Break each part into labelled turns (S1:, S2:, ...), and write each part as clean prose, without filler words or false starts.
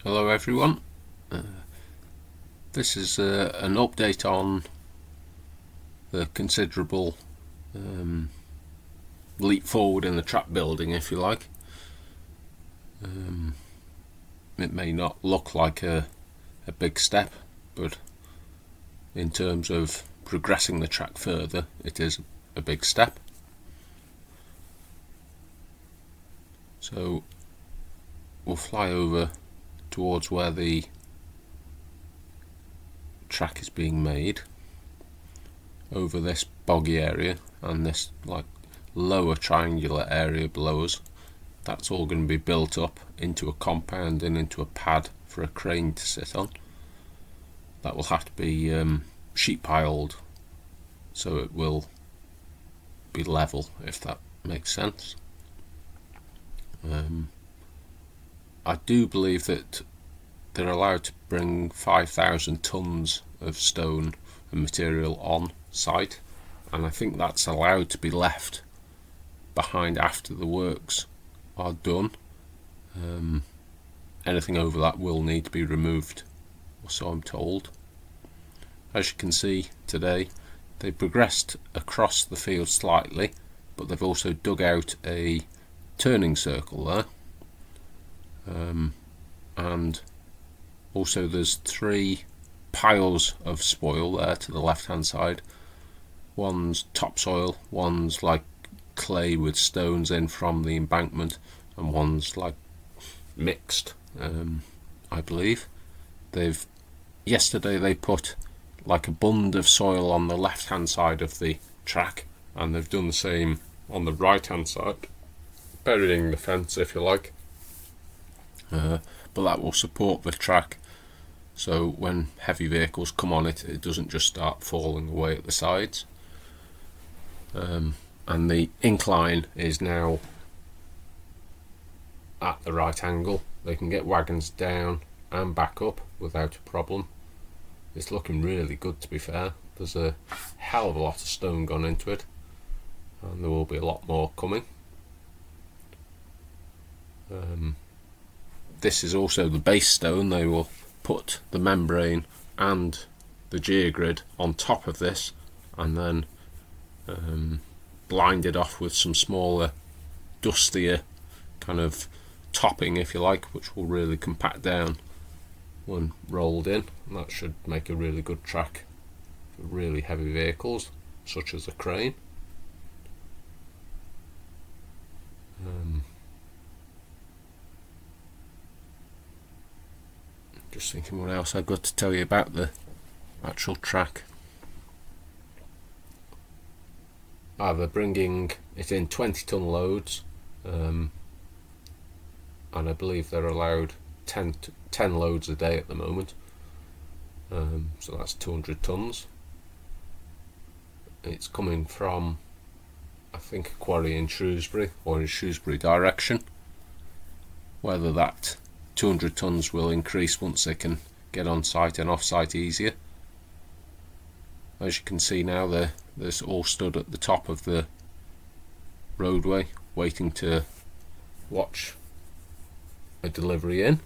S1: Hello everyone, this is an update on the considerable leap forward in the track building, if you like. It may not look like a big step, but in terms of progressing the track further, it is a big step. So we'll fly over towards where the track is being made, over this boggy area and this like lower triangular area below us. That's all going to be built up into a compound and into a pad for a crane to sit on. That will have to be sheet piled so it will be level, if that makes sense. I do believe that they're allowed to bring 5,000 tons of stone and material on site, and I think that's allowed to be left behind after the works are done. Anything over that will need to be removed, or so I'm told. As you can see today, they progressed across the field slightly, but they've also dug out a turning circle there, and also there's 3 piles of spoil there to the left hand side. One's topsoil, one's like clay with stones in from the embankment, and one's like mixed, I believe. Yesterday they put like a bund of soil on the left hand side of the track, and they've done the same on the right hand side, burying the fence, if you like. But that will support the track, so when heavy vehicles come on it, it doesn't just start falling away at the sides. And the incline is now at the right angle. They can get wagons down and back up without a problem. It's looking really good, to be fair. There's a hell of a lot of stone gone into it, and there will be a lot more coming. This is also the base stone. They will put the membrane and the geogrid on top of this, and then blind it off with some smaller, dustier kind of topping, if you like, which will really compact down when rolled in, and that should make a really good track for really heavy vehicles such as a crane. Just thinking what else I've got to tell you about the actual track. They're bringing it in 20-ton loads, and I believe they're allowed 10 loads a day at the moment, so that's 200 tons. It's coming from, I think, a quarry in Shrewsbury, or in Shrewsbury direction. Whether that 200 tons will increase once they can get on site and off site easier. As you can see now, they're all stood at the top of the roadway waiting to watch a delivery in.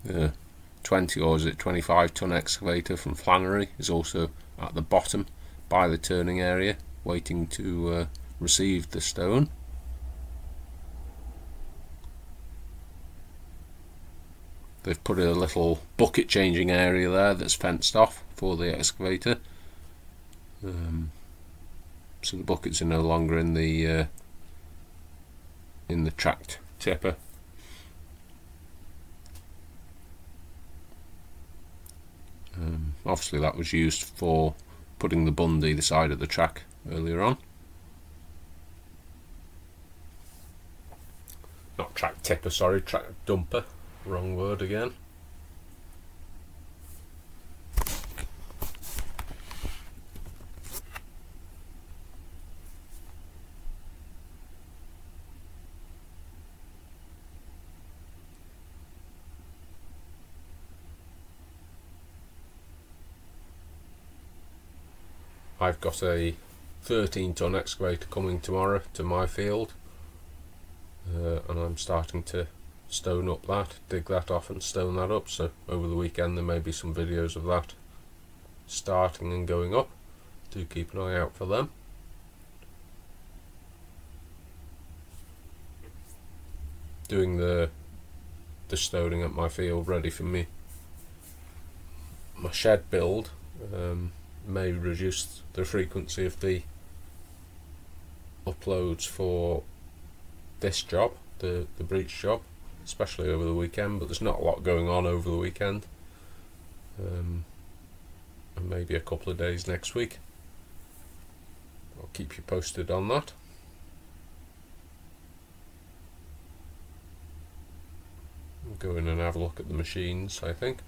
S1: The 20 or is it 25 ton excavator from Flannery is also at the bottom by the turning area waiting to receive the stone. They've put a little bucket changing area there that's fenced off for the excavator, so the buckets are no longer in the tracked tipper. Obviously that was used for putting the bund either side of the track earlier on. Not track tipper, sorry, track dumper. Wrong word again. I've got a 13-ton excavator coming tomorrow to my field, and I'm starting to stone up that, dig that off and stone that up, so over the weekend there may be some videos of that starting and going up. Do keep an eye out for them. Doing the stoning at my field ready for me. My shed build may reduce the frequency of the uploads for this job, the breach job, especially over the weekend, but there's not a lot going on over the weekend, and maybe a couple of days next week. I'll keep you posted on that. I'll go in and have a look at the machines, I think.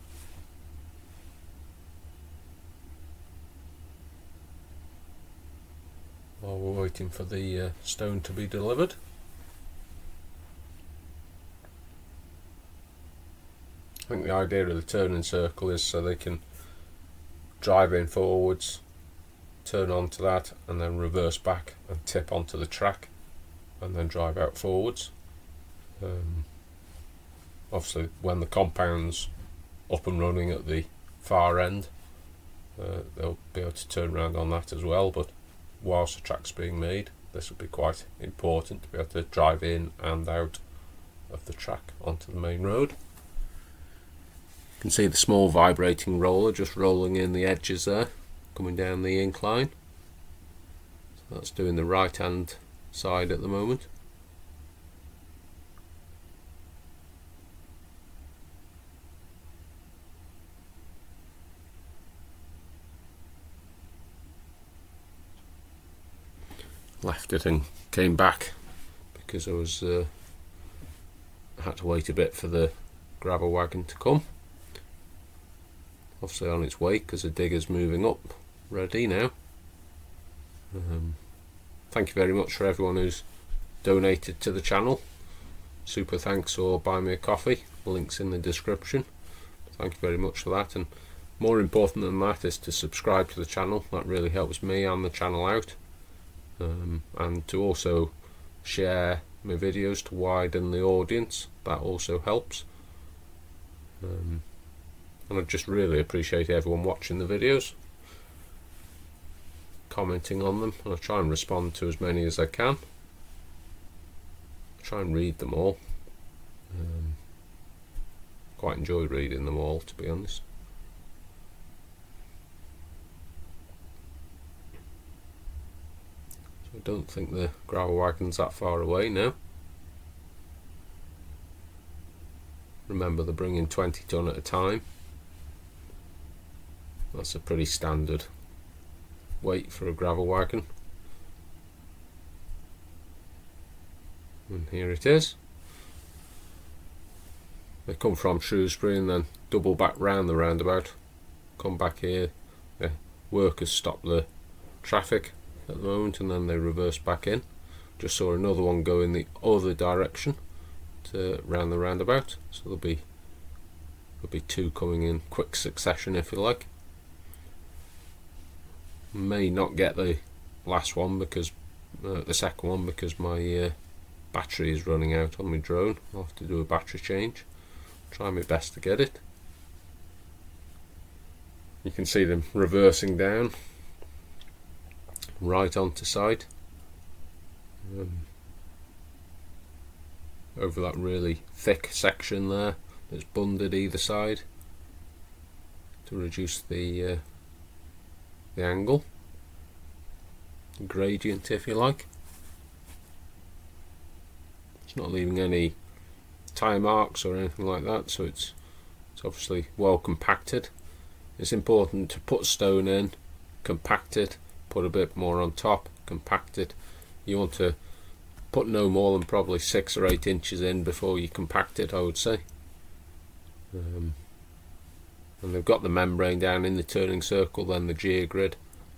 S1: While we're waiting for the stone to be delivered. I think the idea of the turning circle is so they can drive in forwards, turn onto that, and then reverse back and tip onto the track, and then drive out forwards. Obviously, when the compound's up and running at the far end, they'll be able to turn around on that as well, but whilst the track's being made, this will be quite important to be able to drive in and out of the track onto the main road. You can see the small vibrating roller just rolling in the edges there, coming down the incline. So that's doing the right hand side at the moment. Left it and came back because I was had to wait a bit for the gravel wagon to come. Obviously on its way because the digger's moving up, ready now. Thank you very much for everyone who's donated to the channel. Super thanks, or buy me a coffee, links in the description. Thank you very much for that, and more important than that is to subscribe to the channel. That really helps me and the channel out. And to also share my videos to widen the audience, that also helps. And I just really appreciate everyone watching the videos, commenting on them, and I try and respond to as many as I can. I try and read them all. Quite enjoy reading them all, to be honest. I don't think the gravel wagon's that far away now. Remember, they're bringing 20 ton at a time. That's a pretty standard weight for a gravel wagon. And here it is. They come from Shrewsbury and then double back round the roundabout, come back here. The workers stop the traffic at the moment and then they reverse back in. Just saw another one go in the other direction to round the roundabout, so there'll be two coming in quick succession, if you like. May not get the last one because the second one because my battery is running out on my drone. I'll have to do a battery change. Try my best to get it. You can see them reversing down right onto site, over that really thick section there that's bunded either side to reduce the angle, the gradient, if you like. It's not leaving any tyre marks or anything like that, so it's obviously well compacted. It's important to put stone in, compact it, put a bit more on top, compact it. You want to put no more than probably 6 or 8 inches in before you compact it, I would say. And they've got the membrane down in the turning circle, then the geogrid,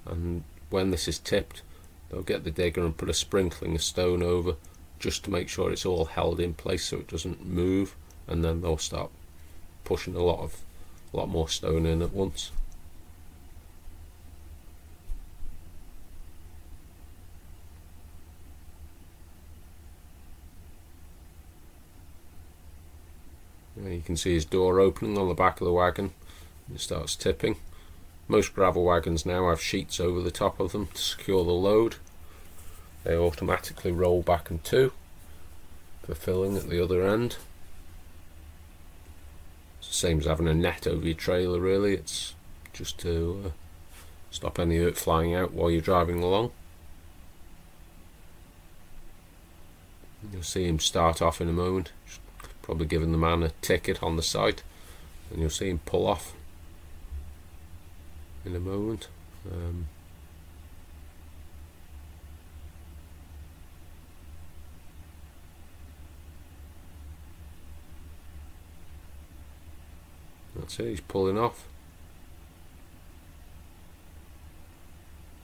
S1: and when this is tipped they'll get the digger and put a sprinkling of stone over just to make sure it's all held in place so it doesn't move, and then they'll start pushing a lot more stone in at once. You can see his door opening on the back of the wagon. It starts tipping. Most gravel wagons now have sheets over the top of them to secure the load. They automatically roll back and to for filling at the other end. It's the same as having a net over your trailer really. It's just to stop any of it flying out while you're driving along. You'll see him start off in a moment, probably giving the man a ticket on the site, and you'll see him pull off in a moment. That's it, he's pulling off.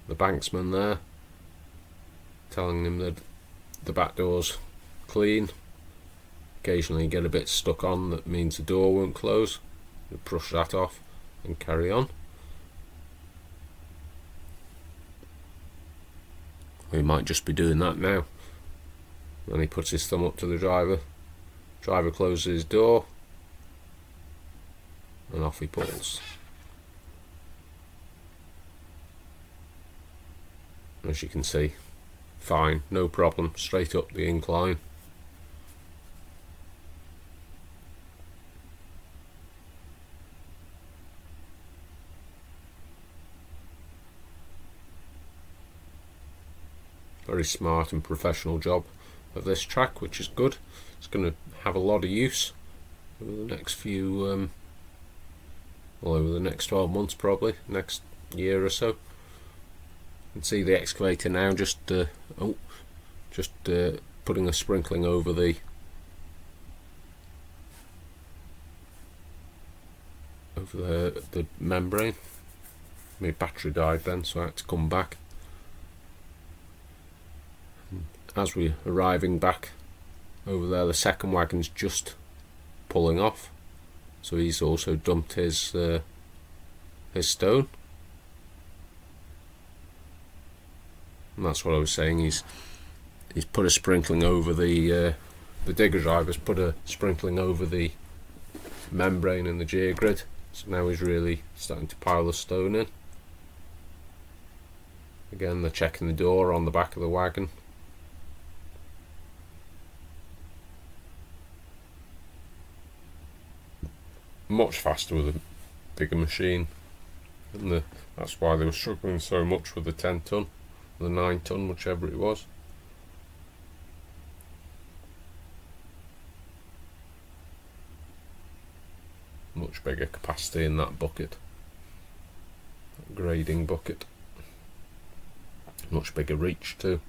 S1: The banksman there telling him that the back door's clean. Occasionally you get a bit stuck on, that means the door won't close. You brush that off and carry on. He might just be doing that now. Then he puts his thumb up to the driver. Driver closes his door, and off he pulls. As you can see, fine, no problem, straight up the incline. Very smart and professional job of this track, which is good. It's going to have a lot of use over the next few, well, over the next 12 months probably, next year or so. You can see the excavator now just putting a sprinkling over the membrane. My battery died then, so I had to come back. As we're arriving back over there, the second wagon's just pulling off, so he's also dumped his stone. And that's what I was saying, he's put a sprinkling over the digger driver's put a sprinkling over the membrane and the gear grid, so now he's really starting to pile the stone in. Again, they're checking the door on the back of the wagon. Much faster with a bigger machine, and that's why they were struggling so much with the 10 ton, the 9 ton, whichever it was. Much bigger capacity in that bucket, that grading bucket. Much bigger reach too.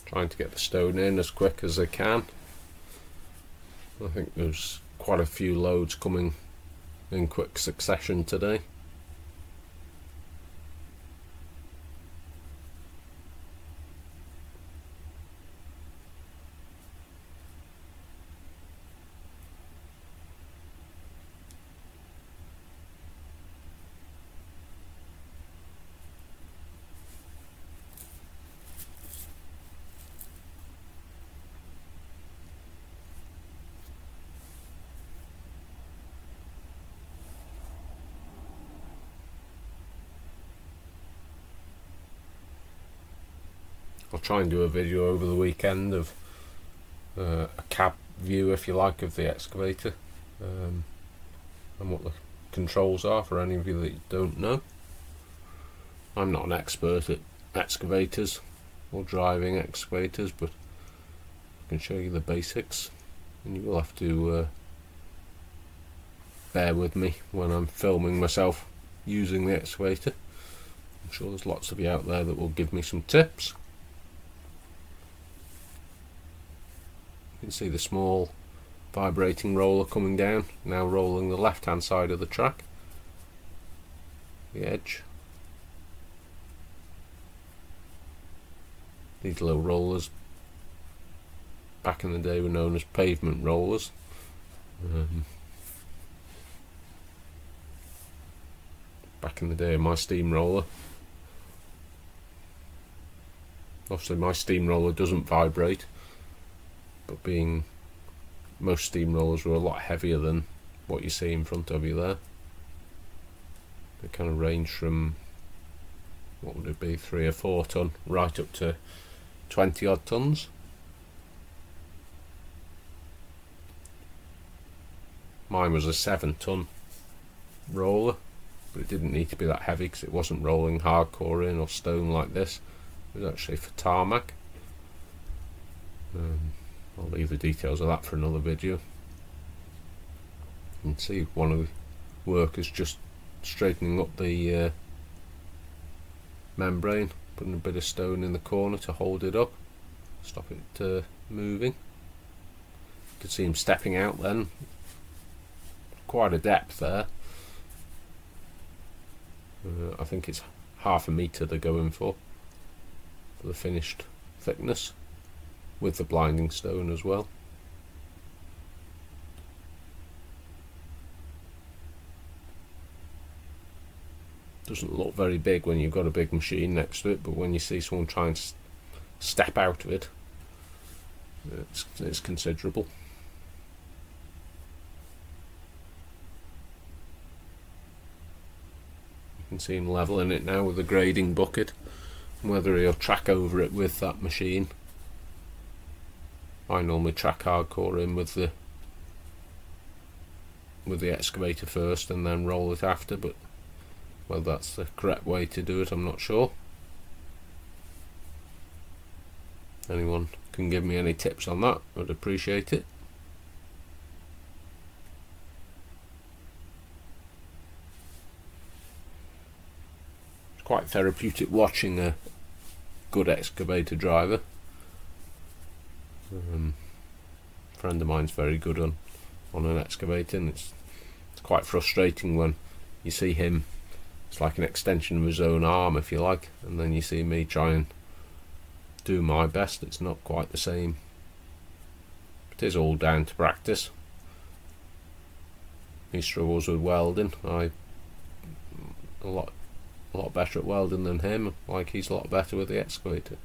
S1: Trying to get the stone in as quick as they can. I think there's quite a few loads coming in quick succession today. I'll try and do a video over the weekend of a cab view, if you like, of the excavator, and what the controls are for any of you that don't know. I'm not an expert at excavators or driving excavators, but I can show you the basics, and you will have to bear with me when I'm filming myself using the excavator. I'm sure there's lots of you out there that will give me some tips. You can see the small vibrating roller coming down, now rolling the left hand side of the track, the edge. These little rollers back in the day were known as pavement rollers. Back in the day of my steamroller. Obviously my steamroller doesn't vibrate, but being most steamrollers were a lot heavier than what you see in front of you there. They kind of range from, what would it be, 3 or 4 ton right up to 20 odd tons. Mine was a 7 ton roller, but it didn't need to be that heavy because it wasn't rolling hardcore in or stone like this. It was actually for tarmac. I'll leave the details of that for another video. You can see one of the workers just straightening up the membrane, putting a bit of stone in the corner to hold it up, stop it moving. You could see him stepping out then. Quite a depth there. I think it's ½ a metre they're going for the finished thickness, with the blinding stone as well. Doesn't look very big when you've got a big machine next to it, but when you see someone trying to step out of it, it's considerable. You can see him levelling it now with a grading bucket. Whether he'll track over it with that machine. I normally track hardcore in with the excavator first and then roll it after, but whether that's the correct way to do it, I'm not sure. Anyone can give me any tips on that, I'd appreciate it. It's quite therapeutic watching a good excavator driver. A friend of mine's very good on an excavator, and it's quite frustrating when you see him. It's like an extension of his own arm, if you like, and then you see me try and do my best. It's not quite the same. It is all down to practice. He struggles with welding. I'm a lot better at welding than him, like he's a lot better with the excavator.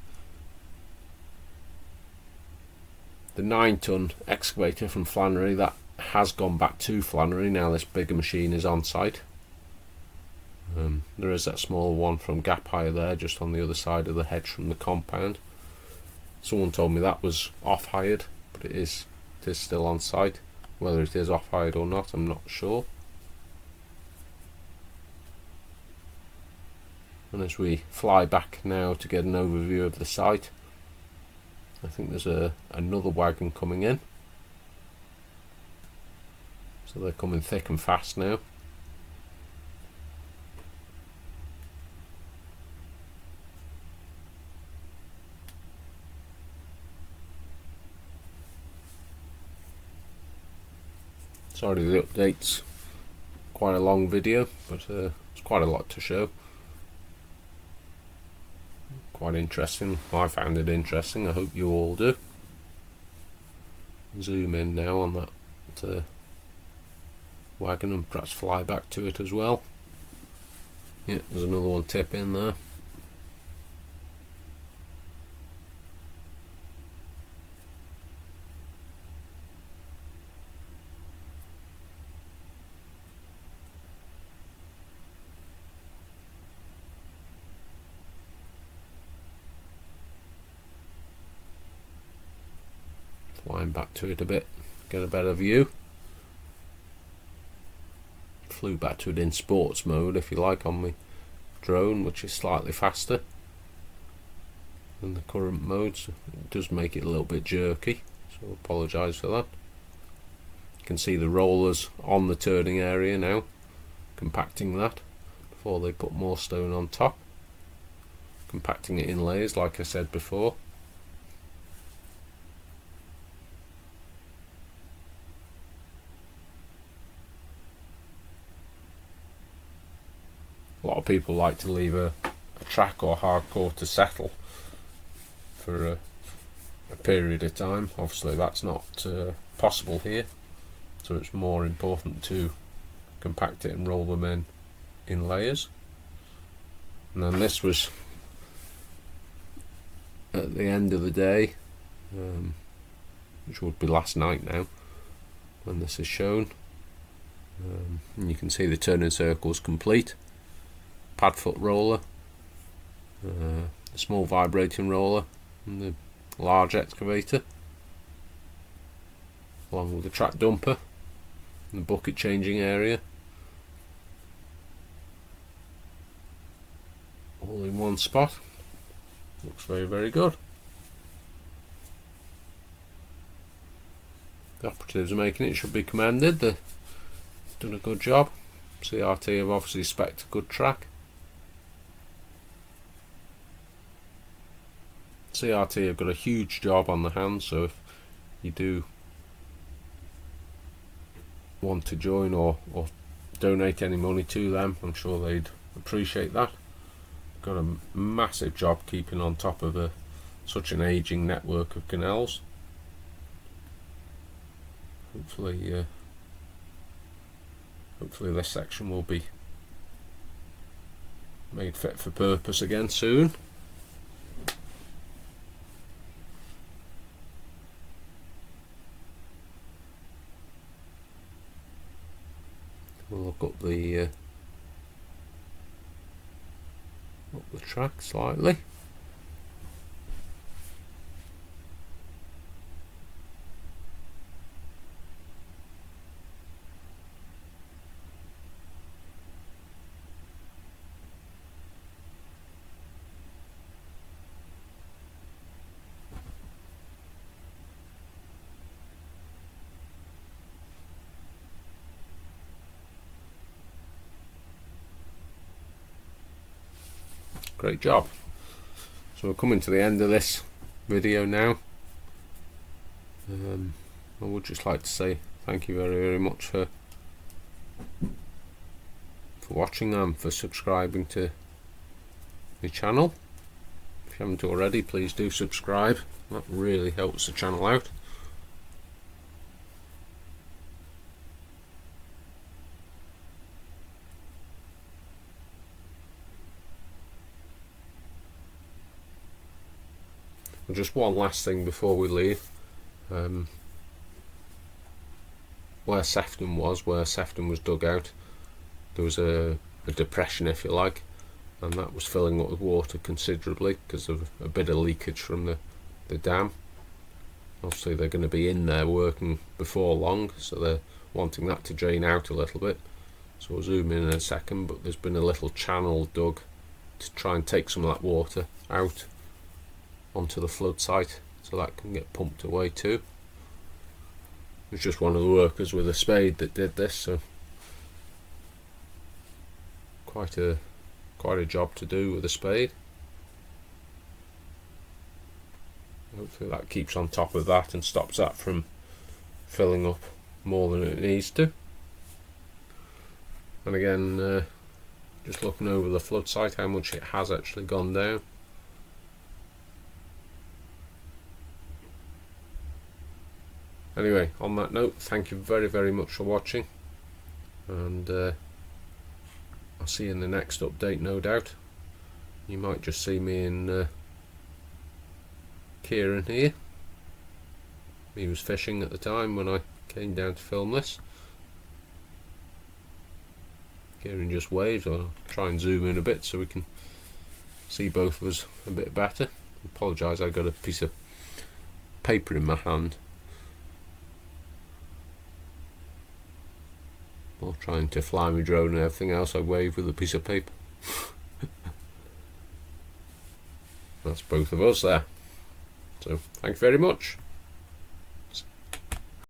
S1: The 9 ton excavator from Flannery, that has gone back to Flannery now this bigger machine is on site. There is that small one from Gap Hire there, just on the other side of the hedge from the compound. Someone told me that was off hired, but it is still on site. Whether it is off hired or not, I'm not sure. And as we fly back now to get an overview of the site, I think there's another wagon coming in. So they're coming thick and fast now. Sorry the update's quite a long video, but it's quite a lot to show. Quite interesting. I found it interesting. I hope you all do. Zoom in now on that wagon and perhaps fly back to it as well. Yeah, there's another one tip in there. Flying back to it a bit, get a better view. Flew back to it in sports mode, if you like, on my drone, which is slightly faster than the current mode, so it does make it a little bit jerky, so I apologise for that. You can see the rollers on the turning area now, compacting that before they put more stone on top, compacting it in layers like I said before. of people like to leave a track or hardcore to settle for a period of time. Obviously that's not possible here, so it's more important to compact it and roll them in layers. And then this was at the end of the day, which would be last night now when this is shown, and you can see the turning circles complete, pad foot roller, the small vibrating roller and the large excavator, along with the track dumper and the bucket changing area, all in one spot. Looks very, very good. The operatives are making it, should be commended. They've done a good job. CRT have obviously spec'd a good track. CRT have got a huge job on the hands, so if you do want to join or donate any money to them, I'm sure they'd appreciate that. Got a massive job keeping on top of such an ageing network of canals. Hopefully this section will be made fit for purpose again soon. We'll look up the track slightly. Great job. So we're coming to the end of this video now. I would just like to say thank you very, very much for watching and for subscribing to the channel. If you haven't already, please do subscribe. That really helps the channel out. Just one last thing before we leave. Where Sefton was dug out, there was a depression, if you like, and that was filling up with water considerably because of a bit of leakage from the dam. Obviously they're going to be in there working before long, so they're wanting that to drain out a little bit. So we'll zoom in a second, but there's been a little channel dug to try and take some of that water out onto the flood site, so that can get pumped away too. It was just one of the workers with a spade that did this, so quite a job to do with a spade. Hopefully that keeps on top of that and stops that from filling up more than it needs to. And again, just looking over the flood site, how much it has actually gone down. Anyway, on that note, thank you very, very much for watching, and I'll see you in the next update, no doubt. You might just see me and Kieran here. He was fishing at the time when I came down to film this. Kieran just waved. I'll try and zoom in a bit so we can see both of us a bit better. Apologise, I got a piece of paper in my hand while trying to fly my drone and everything else. I wave with a piece of paper. That's both of us there. So thank you very much.